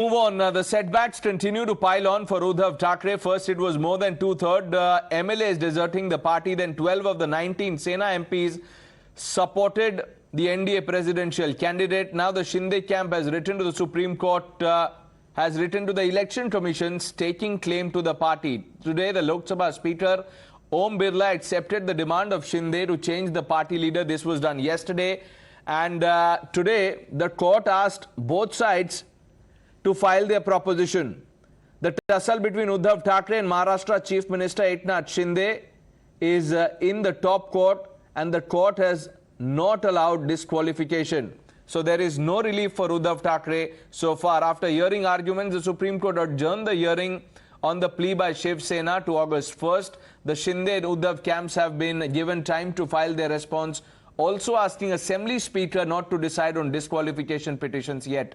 Move on. The setbacks continue to pile on for Uddhav Thackeray. First, it was more than two-thirds MLAs deserting the party. Then 12 of the 19 Sena MPs supported the NDA presidential candidate. Now the Shinde camp has written to the Supreme Court, has written to the election commission staking claim to the party. Today, the Lok Sabha Speaker Om Birla accepted the demand of Shinde to change the party leader. This was done yesterday. And today, the court asked both sides to file their proposition. The tussle between Uddhav Thackeray and Maharashtra Chief Minister Eknath Shinde is in the top court, and the court has not allowed disqualification. So there is no relief for Uddhav Thackeray so far. After hearing arguments, the Supreme Court adjourned the hearing on the plea by Shiv Sena to August 1st. The Shinde and Uddhav camps have been given time to file their response, also asking Assembly Speaker not to decide on disqualification petitions yet.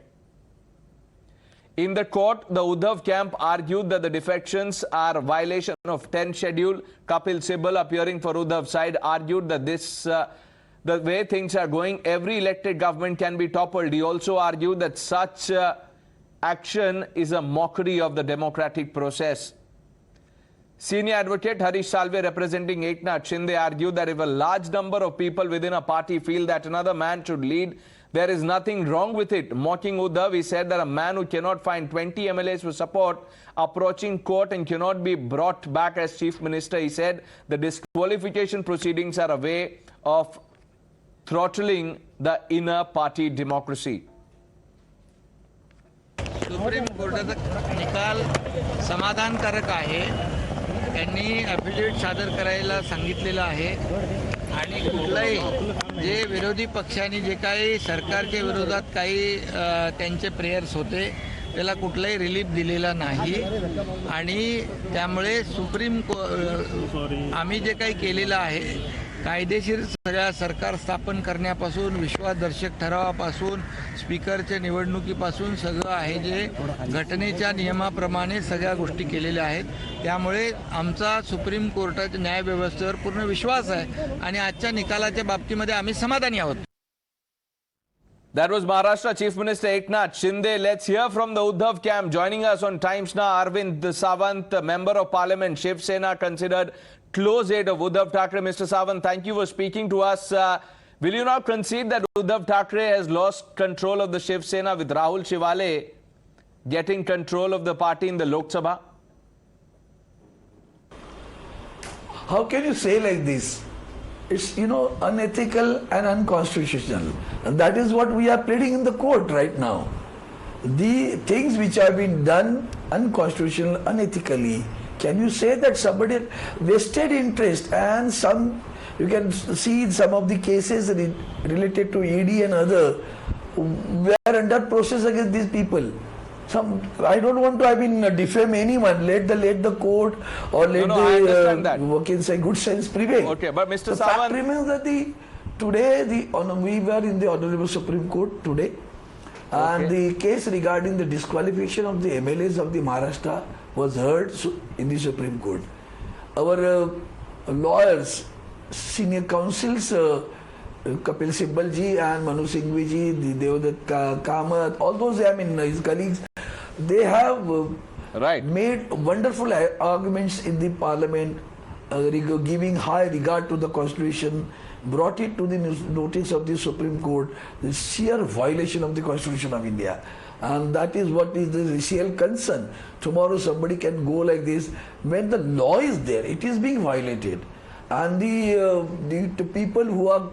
In the court, the Uddhav camp argued that the defections are a violation of 10th schedule. Kapil Sibal, appearing for Uddhav's side, argued that the way things are going, every elected government can be toppled. He also argued that such action is a mockery of the democratic process. Senior advocate Harish Salve, representing Eknath Shinde, argued that if a large number of people within a party feel that another man should lead, there is nothing wrong with it. Mocking Uddhav, he said that a man who cannot find 20 MLAs for support approaching court and cannot be brought back as chief minister, he said the disqualification proceedings are a way of throttling the inner party democracy. Supreme कोर्टाचा निकाल समाधानकारक आहे. त्यांनी affidavit सादर करायला सांगितलेलं आहे आणि कुठलाही जे विरोधी पक्षांनी जे काही सरकारच्या विरोधात काही त्यांचे प्रेयर्स होते त्याला कुठलाही रिलीफ दिलेला नाही आणि त्यामुळे आम्ही जे काही केलेलं आहे कायदेशीर सगळ्या सरकार स्थापन करण्यापासून विश्वासदर्शक ठरावापासून स्पीकरच्या निवडणुकीपासून सगळं आहे जे घटनेच्या नियमाप्रमाणे सगळ्या गोष्टी केलेल्या आहेत. त्यामुळे आमचा सुप्रीम कोर्टाच्या न्यायव्यवस्थेवर पूर्ण विश्वास आहे आणि आजच्या निकालाच्या बाबतीमध्ये आम्ही समाधानी आहोत. That was Maharashtra Chief Minister Eknath Shinde. Let's hear from the Uddhav camp. Joining us on Times Now, Arvind Sawant, Member of Parliament, Shiv Sena, considered close aide of Uddhav Thackeray. Mr. Sawant, thank you for speaking to us. Will you now concede that Uddhav Thackeray has lost control of the Shiv Sena with Rahul Shivale getting control of the party in the Lok Sabha? How can you say like this? It's, unethical and unconstitutional. And that is what we are pleading in the court right now. The things which have been done unconstitutional, unethically, can you say that somebody vested interest and some, you can see in some of the cases related to ED and other, we are under process against these people. I don't want to, defame anyone. Let the court or let the good sense prevail. Okay, but Mr. The fact remains that we were in the Honorable Supreme Court today, and the case regarding the disqualification of the MLAs of the Maharashtra was heard in the Supreme Court. Our lawyers, senior counsels, Kapil Sibal ji and Manu Singhvi ji, Devdutt Kamath, all those, his colleagues, they have made wonderful arguments in the parliament, giving high regard to the constitution, brought it to the notice of the Supreme Court, the sheer violation of the Constitution of India. And that is what is the real concern. Tomorrow somebody can go like this. When the law is there, it is being violated. And the people who are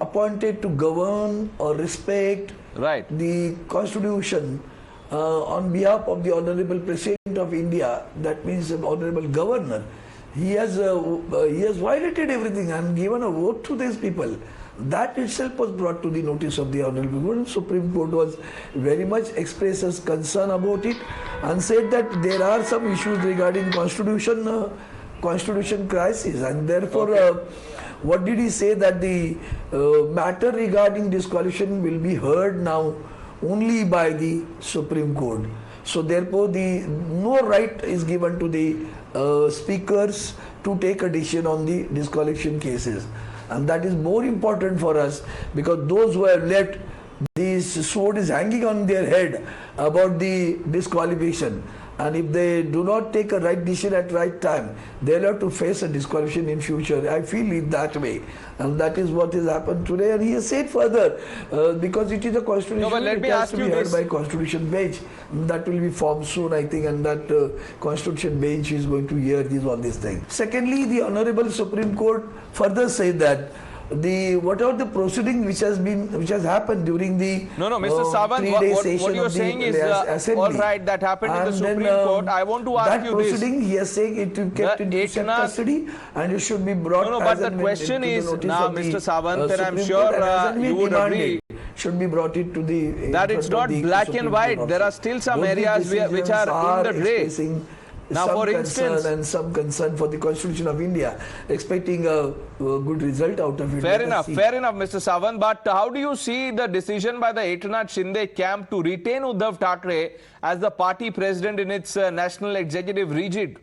appointed to govern or respect the Constitution on behalf of the Honorable President of India, that means the Honorable Governor, he has violated everything and given a vote to these people. That itself was brought to the notice of the Honorable Governor. Supreme Court was very much expressed its concern about it and said that there are some issues regarding constitution crisis, and therefore what did he say, that the matter regarding disqualification will be heard now only by the Supreme Court. So therefore no right is given to the speakers to take a decision on the disqualification cases. And that is more important for us, because those who have left this sword is hanging on their head about the disqualification. And if they do not take a right decision at right time, they'll have to face a disqualification in future. I feel it that way. And that is what has happened today. And he has said further, because it is a constitution, it has to be heard by constitution bench. That will be formed soon, I think, and that constitution bench is going to hear all these things. Secondly, the Honorable Supreme Court further said that whatever the proceeding which has happened during the Mr. Sawant, what you are saying is all right, that happened in the Supreme Court. I want to ask you this. That proceeding, he has said it will kept in custody and it should be brought. But the question is now, Mr. Sawant, and I'm sure you would agree, should be brought it to the that it's not black and white. There are still some areas which are in the gray. Now, for instance, and some concern for the Constitution of India, expecting a good result out of it. Fair enough, Mr. Sawant. But how do you see the decision by the Eknath Shinde camp to retain Uddhav Thackeray as the party president in its national executive regime?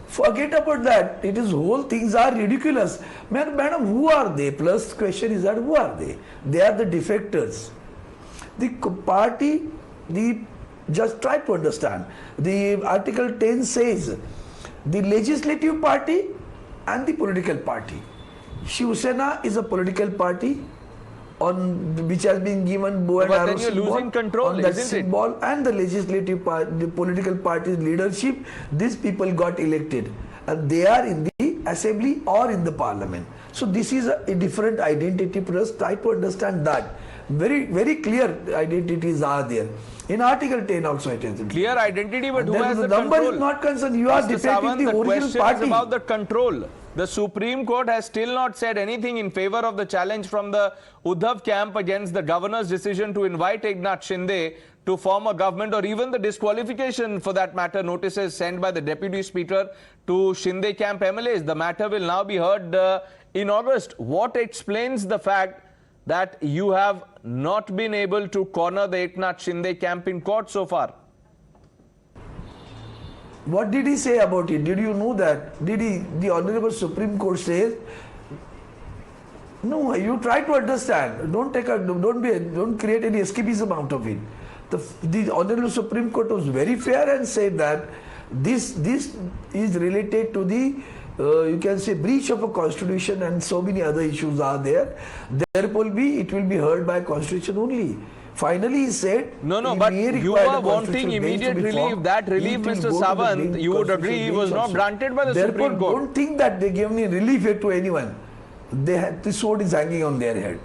Forget about that. It is whole things are ridiculous. Madam, who are they? Plus, question is that who are they? They are the defectors. The party, just try to understand. The Article 10 says the legislative party and the political party. Shiv Sena is a political party which has been given bow and arrow symbol. Losing control, on that symbol, and the legislative party, the political party's leadership, these people got elected and they are in the assembly or in the parliament. So this is a different identity for us. Try to understand that. Very, very clear identities are there. In Article 10 also it is. Clear identity, but who has the number control? Is not concerned. You are defending the original party. Is about the control. The Supreme Court has still not said anything in favor of the challenge from the Uddhav camp against the governor's decision to invite Eknath Shinde to form a government, or even the disqualification, for that matter, notices sent by the Deputy Speaker to Shinde camp MLAs. The matter will now be heard in August. What explains the fact that you have not been able to corner the Eknath Shinde camp in court so far? What did he say about it? Did you know that? Did the Honorable Supreme Court say? No, you try to understand. Don't create any escapism out of it. The Honorable Supreme Court was very fair and said that this is related to the you can say breach of a constitution, and so many other issues are there. Therefore, it will be heard by constitution only. Finally, he said, but you are wanting immediate relief. That relief, Mr. Sawant, you would agree, was not granted by the Supreme Court. Don't think that they gave any relief here to anyone. The sword is hanging on their head.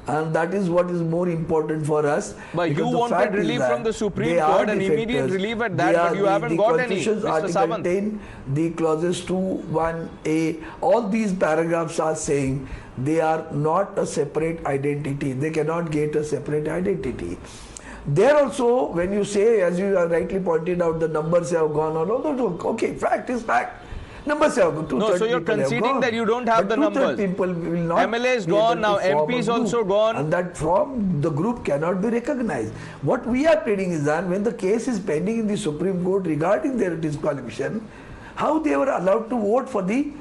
And that is what is more important for us. But you wanted relief from the Supreme Court and immediate relief at that, but you haven't got any, Mr. Sawant. 10, the clauses 2, 1A, all these paragraphs are saying they are not a separate identity. They cannot get a separate identity. There also, when you say, as you have rightly pointed out, the numbers have gone on. Okay, fact is fact. Numbers have gone. No, so you're conceding that you don't have the numbers. People will not MLAs gone, now MPs also gone. And that from the group cannot be recognized. What we are pleading is that when the case is pending in the Supreme Court regarding their disqualification, how they were allowed to vote for the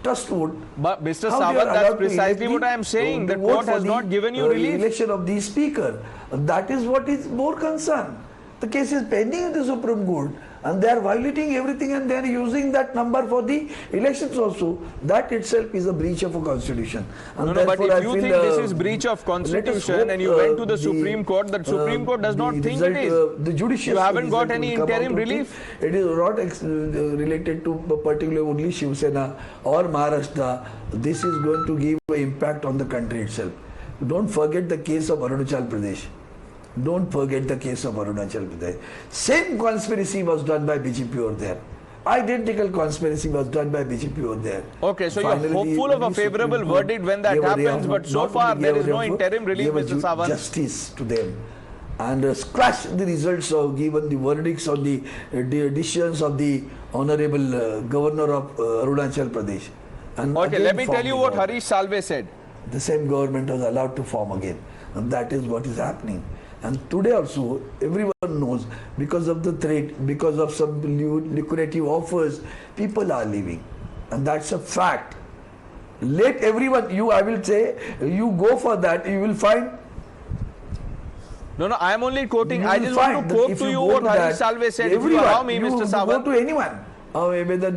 trust vote. But Mr. Sawant, that's precisely what I am saying. The court has not given you relief. Election of the speaker. That is what is more concerned. The case is pending in the Supreme Court and they are violating everything and they are using that number for the elections also. That itself is a breach of a constitution. And but if you think this is breach of constitution and you went to the Supreme Court, the Supreme Court does not think it is. The judicial you haven't got any interim relief. It is not related to particularly only Shiv Sena or Maharashtra. This is going to give an impact on the country itself. Don't forget the case of Arunachal Pradesh. Don't forget the case of Arunachal Pradesh. Same conspiracy was done by BJP over there. Identical conspiracy was done by BJP over there. Okay, so you're hopeful of a favorable verdict when that happens, but so far there is no interim relief, Mr. Sawant. Justice to them and squash the results of given the verdicts on the decisions of the Honorable Governor of Arunachal Pradesh. And okay, let me tell you what Harish Salve said. The same government was allowed to form again, and that is what is happening. And today also, everyone knows, because of the threat, because of some lucrative offers, people are leaving. And that's a fact. Let everyone, I will say, you go for that, you will find. No, I am only quoting. You I will just want find to that quote if to you you go what to Harish that, Salve said. If you everyone, allow me, you Mr. go Sawant. to anyone. Whether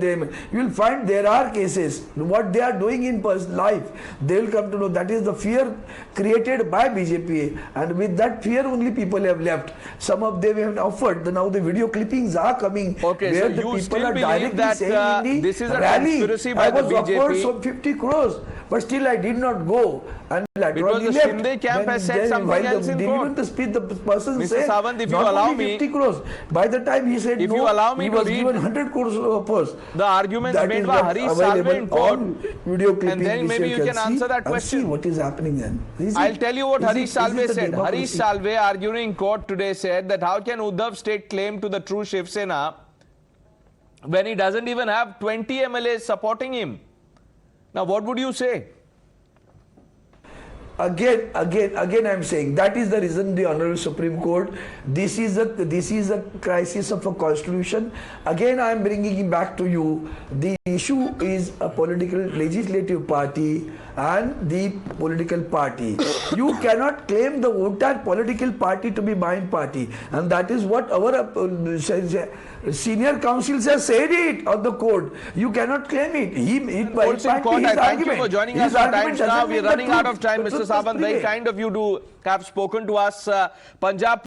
you will find there are cases, what they are doing in life, they will come to know that is the fear created by BJP, and with that fear only people have left. Some of them have offered, now the video clippings are coming, Okay, where so the you people still are believe directly that saying in the this is a rally, conspiracy by I the was offered BJP? some 50 crores, but still I did not go, and Because laterally the left. Shinde camp has said Then something while else in delivering court. the speech, the person Mr. said, Sawant, if you not allow only me, 50 crores, by the time he said if no, you allow me he to was read given 100 crores offers. the arguments That made is by what's Harish Salve in available court, on video clipping, and then which maybe you can see answer that and see question. what is happening then. I'll tell you what Harish Salve the said. Harish democracy? Salve, arguing in court today, said that how can Uddhav stake claim to the true Shiv Sena when he doesn't even have 20 MLAs supporting him? Now, what would you say? Again, I'm saying that is the reason the Honorable Supreme Court. This is a crisis of a constitution. Again, I am bringing it back to you. The issue is a political legislative party and the political party. You cannot claim the entire political party to be my party, and that is what our senior counsels have said it on the court. You cannot claim it. Thank you for joining us on Times Now. We are running out of time, Mr. Sawant. Very kind of you to have spoken to us. Punjab